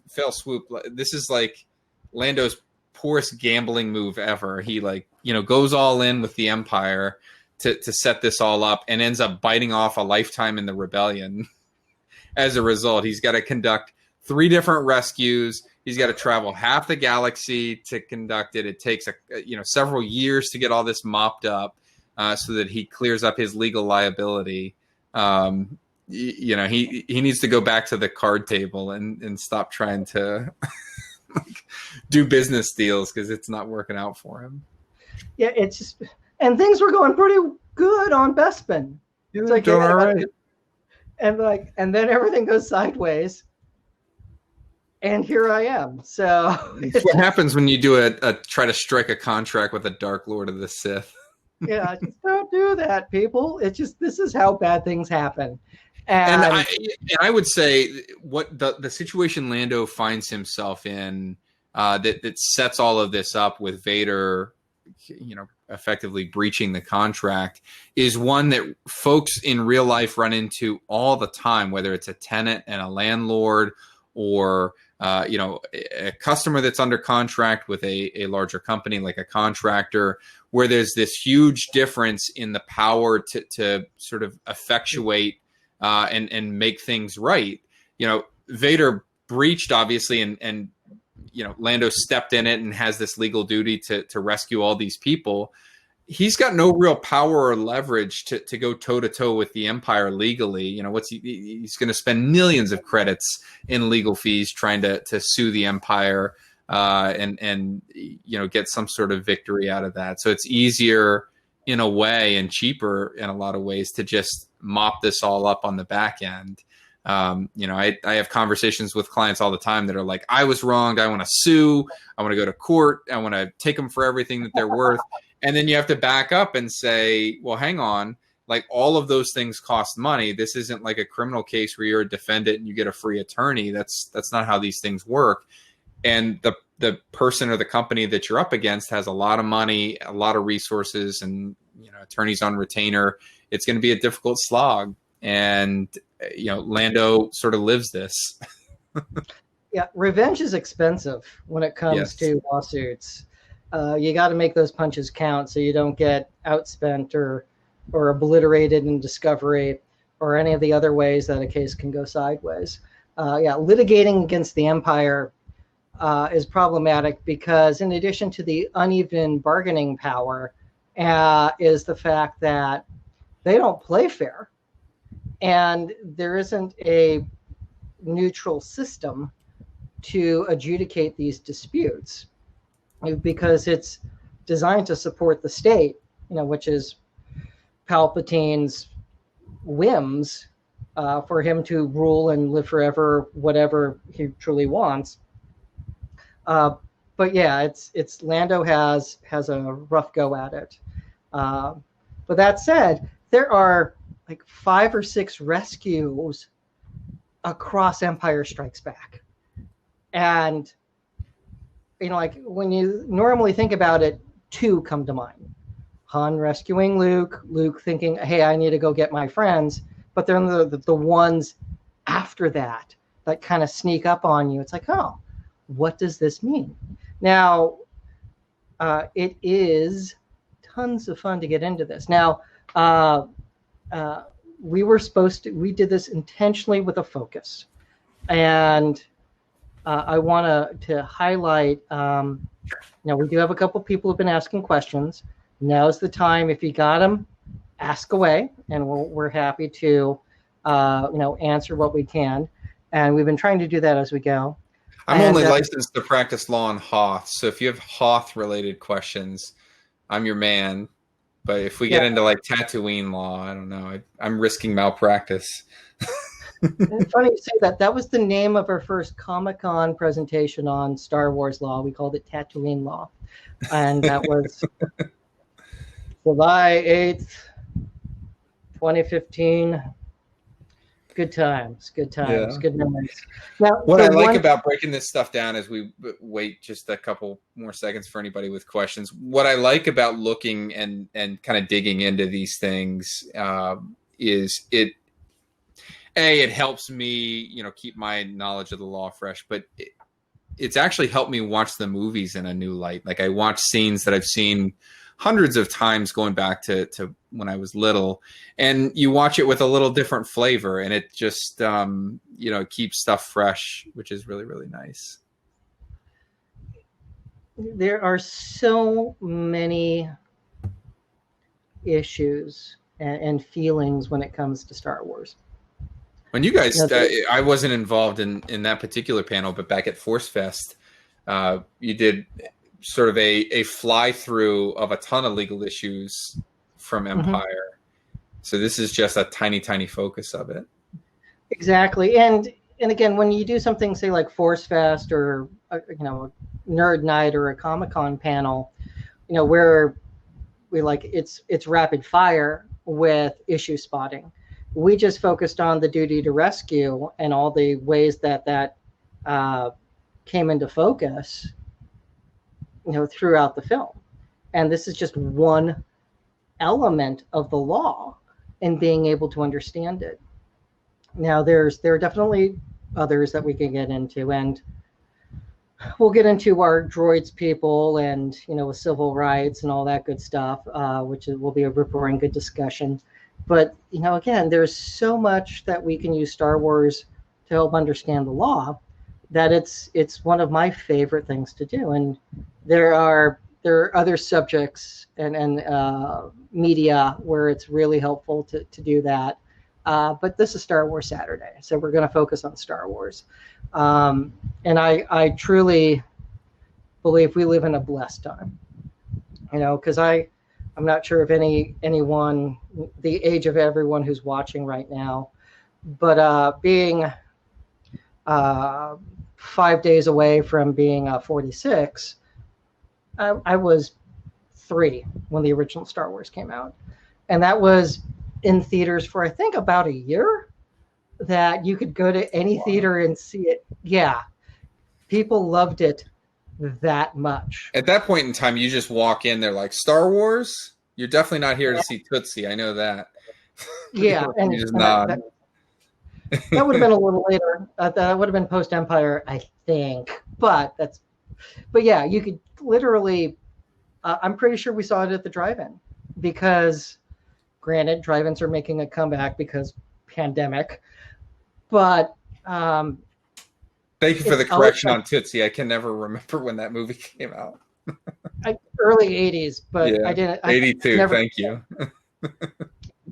fell swoop. This is like Lando's poorest gambling move ever. He goes all in with the Empire to set this all up and ends up biting off a lifetime in the rebellion. As a result, he's got to conduct 3 different rescues, He's got to travel half the galaxy to conduct it. It takes several years to get all this mopped up so that he clears up his legal liability. He needs to go back to the card table and stop trying to do business deals because it's not working out for him. Yeah, it's just, and things were going pretty good on Bespin. It's like, doing all right. And then everything goes sideways. And here I am. So it's what happens when you do a try to strike a contract with a Dark Lord of the Sith. Yeah, just don't do that, people. It's just, this is how bad things happen. And I would say what the situation Lando finds himself in that sets all of this up with Vader, effectively breaching the contract, is one that folks in real life run into all the time, whether it's a tenant and a landlord, or a customer that's under contract with a larger company like a contractor, where there's this huge difference in the power to sort of effectuate and make things right. Vader breached, obviously, and Lando stepped in it and has this legal duty to rescue all these people. He's got no real power or leverage to go toe to toe with the Empire legally. He's going to spend millions of credits in legal fees trying to sue the Empire and get some sort of victory out of that. So it's easier in a way and cheaper in a lot of ways to just mop this all up on the back end. I have conversations with clients all the time that are like, I was wronged. I want to sue. I want to go to court. I want to take them for everything that they're worth. And then you have to back up and say, well, hang on, like all of those things cost money. This isn't like a criminal case where you're a defendant and you get a free attorney. That's not how these things work. And the person or the company that you're up against has a lot of money, a lot of resources, and attorneys on retainer. It's going to be a difficult slog. And Lando sort of lives this. Yeah, revenge is expensive when it comes to lawsuits. You got to make those punches count so you don't get outspent or obliterated in discovery or any of the other ways that a case can go sideways. Litigating against the Empire is problematic because, in addition to the uneven bargaining power, is the fact that they don't play fair. And there isn't a neutral system to adjudicate these disputes because it's designed to support the state, which is Palpatine's whims for him to rule and live forever, whatever he truly wants. But yeah, it's Lando has a rough go at it. But that said, there are like 5 or 6 rescues across Empire Strikes Back. And, like when you normally think about it, 2 come to mind. Han rescuing Luke thinking, hey, I need to go get my friends. But then the ones after that kind of sneak up on you. It's like, oh, what does this mean? Now, it is tons of fun to get into this. Now, we did this intentionally with a focus. And I want to highlight, we do have a couple people who've been asking questions. Now's the time. If you got them, ask away, and we're happy to, answer what we can. And we've been trying to do that as we go. I'm only licensed to practice law on Hoth. So if you have Hoth-related questions, I'm your man. But if we get into like Tatooine law, I don't know. I'm risking malpractice. It's funny you say that. That was the name of our first Comic-Con presentation on Star Wars law. We called it Tatooine law. And that was July 8th, 2015. Good times. Good memories. Now, what I like about breaking this stuff down as we wait just a couple more seconds for anybody with questions, what I like about looking and kind of digging into these things is it helps me, keep my knowledge of the law fresh, but it's actually helped me watch the movies in a new light. Like I watch scenes that I've seen hundreds of times going back to when I was little, and you watch it with a little different flavor, and it just, keeps stuff fresh, which is really, really nice. there are so many issues and feelings when it comes to Star Wars. When you guys, You know, I wasn't involved in that particular panel, but back at Force Fest, you did sort of a fly through of a ton of legal issues from Empire. So this is just a tiny focus of it. Exactly. And again, when you do something, say like Force Fest or a Nerd Night or a Comic-Con panel, where we like it's rapid fire with issue spotting. We just focused on the duty to rescue and all the ways that came into focus, throughout the film. And this is just one element of the law and being able to understand it. Now, there are definitely others that we can get into, and we'll get into our droids people and with civil rights and all that good stuff, which will be a rip-roaring good discussion. But again, there's so much that we can use Star Wars to help understand the law that it's one of my favorite things to do. And there are other subjects and media where it's really helpful to do that. But this is Star Wars Saturday, so we're going to focus on Star Wars. And I truly believe we live in a blessed time, because I'm not sure if anyone, the age of everyone who's watching right now, but being 5 days away from being 46, I was 3 when the original Star Wars came out. And that was in theaters for, I think, about a year, that you could go to any theater and see it. Yeah. People loved it that much. At that point in time, you just walk in, they're like, Star Wars? You're definitely not here to see Tootsie. I know that. Yeah. And you just nod. That would have been a little later. That would have been post-Empire, I think. But yeah, you could literally, I'm pretty sure we saw it at the drive-in, because granted, drive-ins are making a comeback because pandemic. But thank you for the correction on Tootsie. I can never remember when that movie came out. Early 80s, but yeah, I didn't. 82, thank you.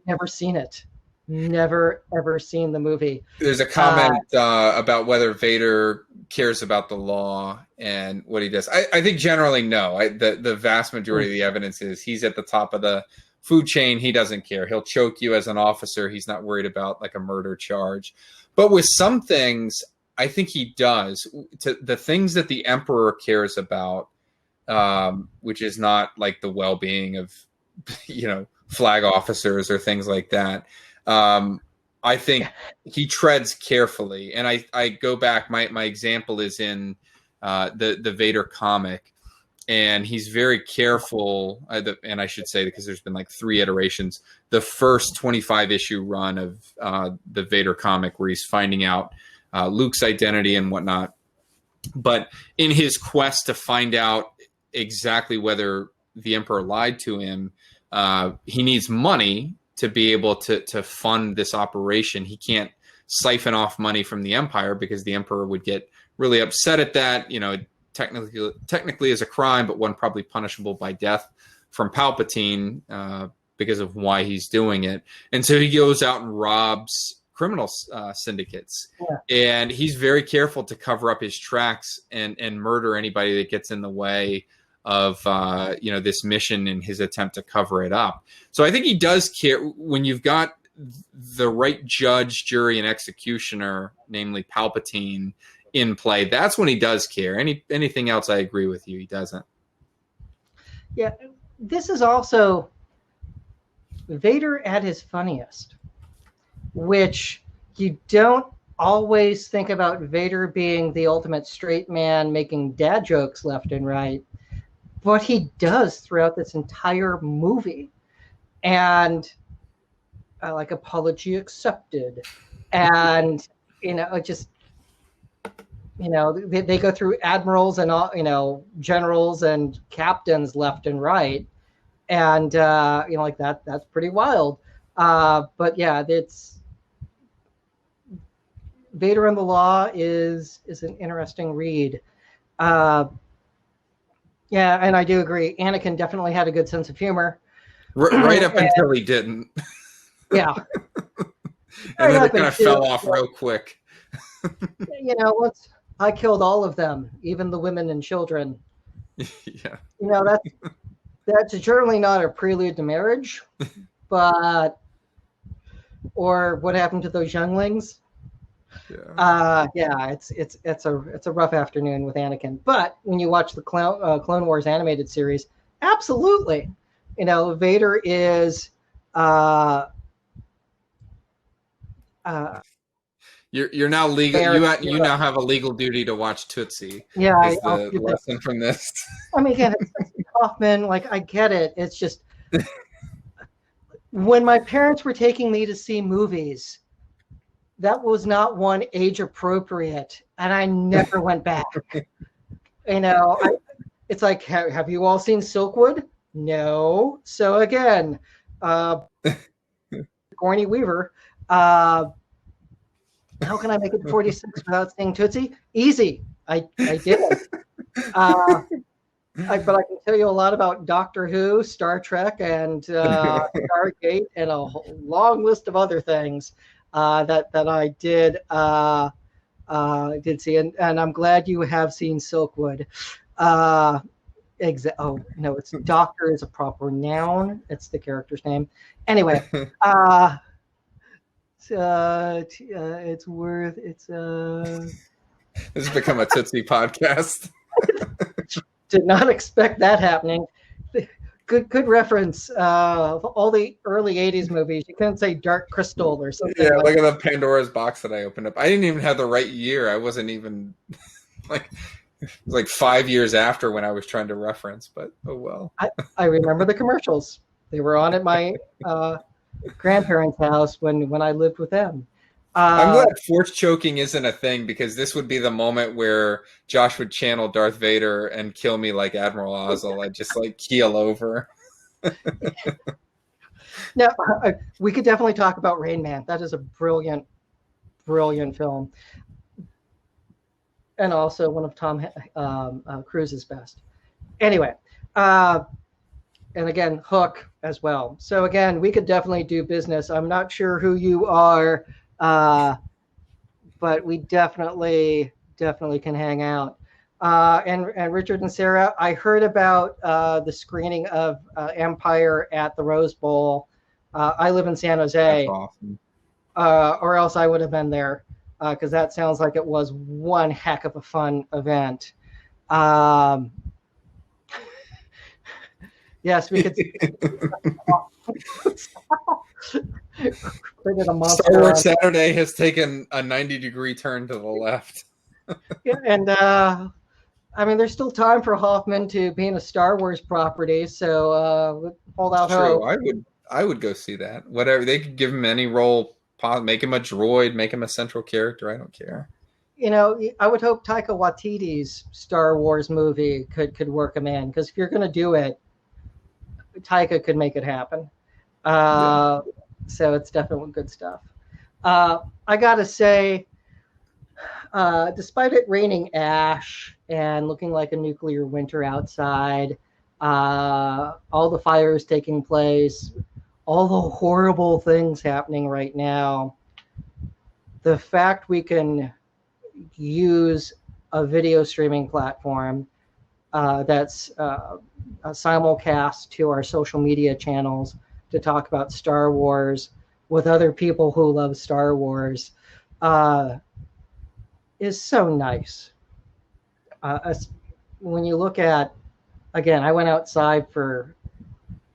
Never seen it. Never, ever seen the movie. There's a comment about whether Vader cares about the law and what he does. I think generally no. The vast majority of the evidence is he's at the top of the food chain. He doesn't care. He'll choke you as an officer. He's not worried about like a murder charge. But with some things, I think he does. The things that the Emperor cares about, which is not like the well-being of, flag officers or things like that. I think he treads carefully. And I go back, my example is in the Vader comic, and he's very careful. And I should say, because there's been like 3 iterations, the first 25 issue run of the Vader comic, where he's finding out Luke's identity and whatnot. But in his quest to find out exactly whether the Emperor lied to him, he needs money to be able to fund this operation. He can't siphon off money from the Empire, because the Emperor would get really upset at that. Technically is a crime, but one probably punishable by death from Palpatine because of why he's doing it. And so he goes out and robs criminal syndicates. Yeah. And he's very careful to cover up his tracks and murder anybody that gets in the way of this mission in his attempt to cover it up. So I think he does care when you've got the right judge, jury, and executioner, namely Palpatine, in play. That's when he does care. Anything else, I agree with you, he doesn't. Yeah, this is also Vader at his funniest, which you don't always think about Vader being the ultimate straight man making dad jokes left and right. But he does throughout this entire movie. And like apology accepted. And, just, they go through admirals and all, generals and captains left and right. And, like that's pretty wild. But yeah, it's Vader and the Law is an interesting read. Yeah, and I do agree. Anakin definitely had a good sense of humor. Right up And, until he didn't. yeah. And Right then it up kind of until, fell off real quick. I killed all of them, even the women and children. Yeah. That's generally not a prelude to marriage, but or what happened to those younglings? Yeah, it's a rough afternoon with Anakin. But when you watch the Clone Wars animated series, absolutely, Vader is. Uh, uh, You're now legal. You now have a legal duty to watch Tootsie. Yeah, Is I'll the skip it. lesson from this? I mean, again, it's Hoffman. Like, I get it. It's just when my parents were taking me to see movies, that was not one age appropriate, and I never went back. It's like, have you all seen Silkwood? No. So again, uh, Gorny Weaver. How can I make it to 46 without seeing Tootsie? Easy. I did it. But I can tell you a lot about Doctor Who, Star Trek, and Stargate, and a long list of other things that I did see. And I'm glad you have seen Silkwood. Oh no, it's Doctor is a proper noun. It's the character's name. Anyway, it's worth it's. This has become a Tootsie podcast. Did not expect that happening. Good reference. All the early '80s movies. You couldn't say Dark Crystal or something. Yeah, look at the Pandora's box that I opened up. I didn't even have the right year. I wasn't even like 5 years after when I was trying to reference, but oh well. I remember the commercials. They were on at my grandparents' house when I lived with them. I'm glad force choking isn't a thing, because this would be the moment where Josh would channel Darth Vader and kill me like Admiral Ozzel. I'd just keel over. Now, we could definitely talk about Rain Man. That is a brilliant, brilliant film. And also one of Tom Cruise's best. Anyway, and again, Hook as well. So again, we could definitely do business. I'm not sure who you are, but we definitely can hang out. And Richard and Sarah, I heard about the screening of Empire at the Rose Bowl. I live in San Jose. That's awesome. Or else I would have been there, because that sounds like it was one heck of a fun event. Yes, we could. Star Wars Saturday has taken a 90-degree turn to the left. Yeah, and I mean, there's still time for Hoffman to be in a Star Wars property, so hold out hope. I would go see that. Whatever, they could give him any role, make him a droid, make him a central character. I don't care. I would hope Taika Waititi's Star Wars movie could work him in, because if you're going to do it, Taika could make it happen. Yeah. So it's definitely good stuff. I gotta say, despite it raining ash and looking like a nuclear winter outside, all the fires taking place, all the horrible things happening right now, the fact we can use a video streaming platform that's a simulcast to our social media channels to talk about Star Wars with other people who love Star Wars is so nice. When you look at, again, I went outside for,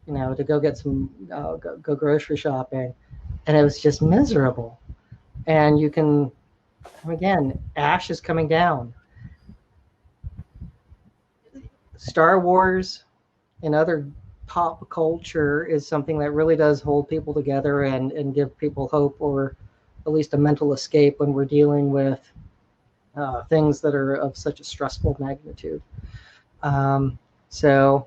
to go get some, go grocery shopping, and it was just miserable. And you can, again, ash is coming down. Star Wars and other pop culture is something that really does hold people together and give people hope, or at least a mental escape when we're dealing with things that are of such a stressful magnitude. So,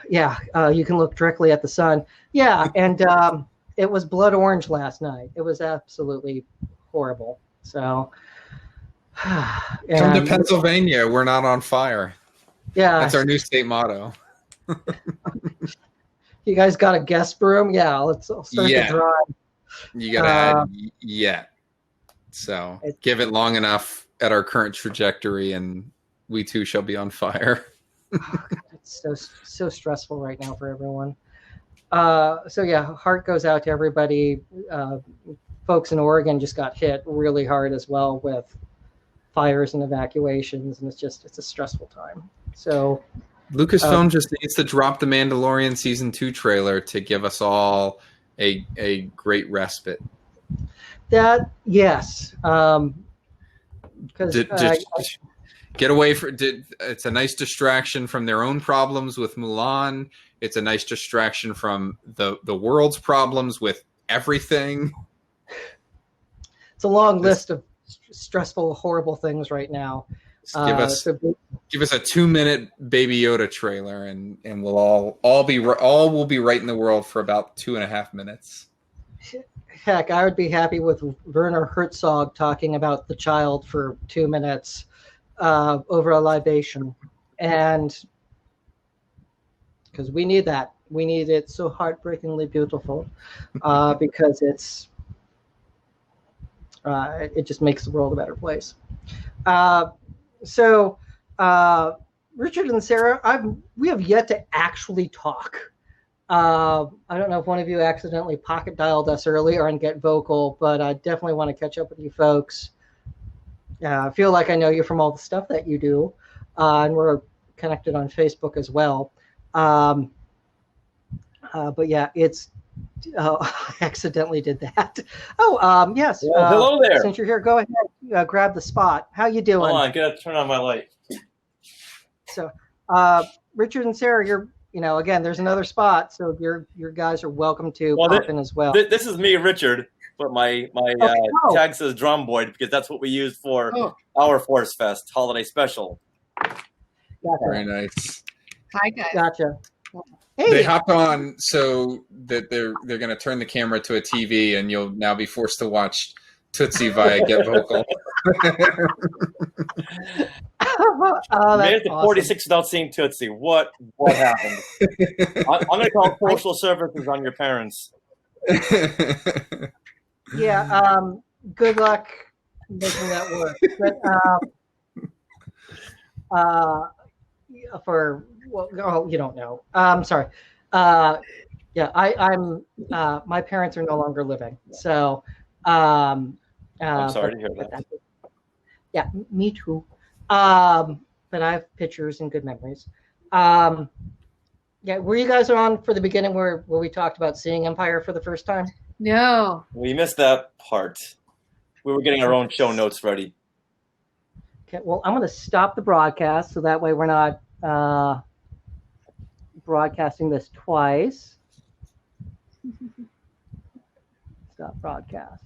yeah, you can look directly at the sun. Yeah, and it was blood orange last night. It was absolutely horrible. So, come to Pennsylvania. We're not on fire. Yeah. That's our new state motto. You guys got a guest broom? Yeah, I'll start the drive. You got to add yet. So give it long enough at our current trajectory, and we too shall be on fire. Oh, God, it's so stressful right now for everyone. So yeah, heart goes out to everybody. Folks in Oregon just got hit really hard as well with fires and evacuations, and it's a stressful time. So Lucasfilm just needs to drop the Mandalorian season 2 trailer to give us all a great respite. That yes, because get away from. It's a nice distraction from their own problems with Mulan. It's a nice distraction from the world's problems with everything. It's a long list of stressful, horrible things right now. Give us a 2-minute Baby Yoda trailer, and we'll all will be right in the world for about 2.5 minutes. Heck, I would be happy with Werner Herzog talking about the child for 2 minutes over a libation, and because we need that, we need it so heartbreakingly beautiful, because it just makes the world a better place. So, Richard and Sarah, we have yet to actually talk. I don't know if one of you accidentally pocket dialed us earlier and get vocal, but I definitely want to catch up with you folks. I feel like I know you from all the stuff that you do, and we're connected on Facebook as well. But yeah, I accidentally did that. Oh, yes. Well, hello there. Since you're here, go ahead, grab the spot. How you doing? Hold on, I gotta turn on my light. So, Richard and Sarah, again, there's another spot, so your guys are welcome to pop in as well. This is me, Richard, but my tag says Dromboid because that's what we use for our Force Fest holiday special. Gotcha. Very nice. Hi, guys. Gotcha. Hey. They hopped on so that they're going to turn the camera to a TV, and you'll now be forced to watch Tootsie via Get Vocal. Made it to awesome. 46 without seeing Tootsie. What happened? I'm going to call social services on your parents. Yeah. Good luck making that work. But, you don't know. Sorry. Yeah, I'm. My parents are no longer living, so. I'm sorry to hear that. Yeah, me too. But I have pictures and good memories. Yeah, were you guys on for the beginning where we talked about seeing Empire for the first time? No. We missed that part. We were getting our own show notes ready. Okay, well, I'm going to stop the broadcast so that way we're not broadcasting this twice. Stop broadcast.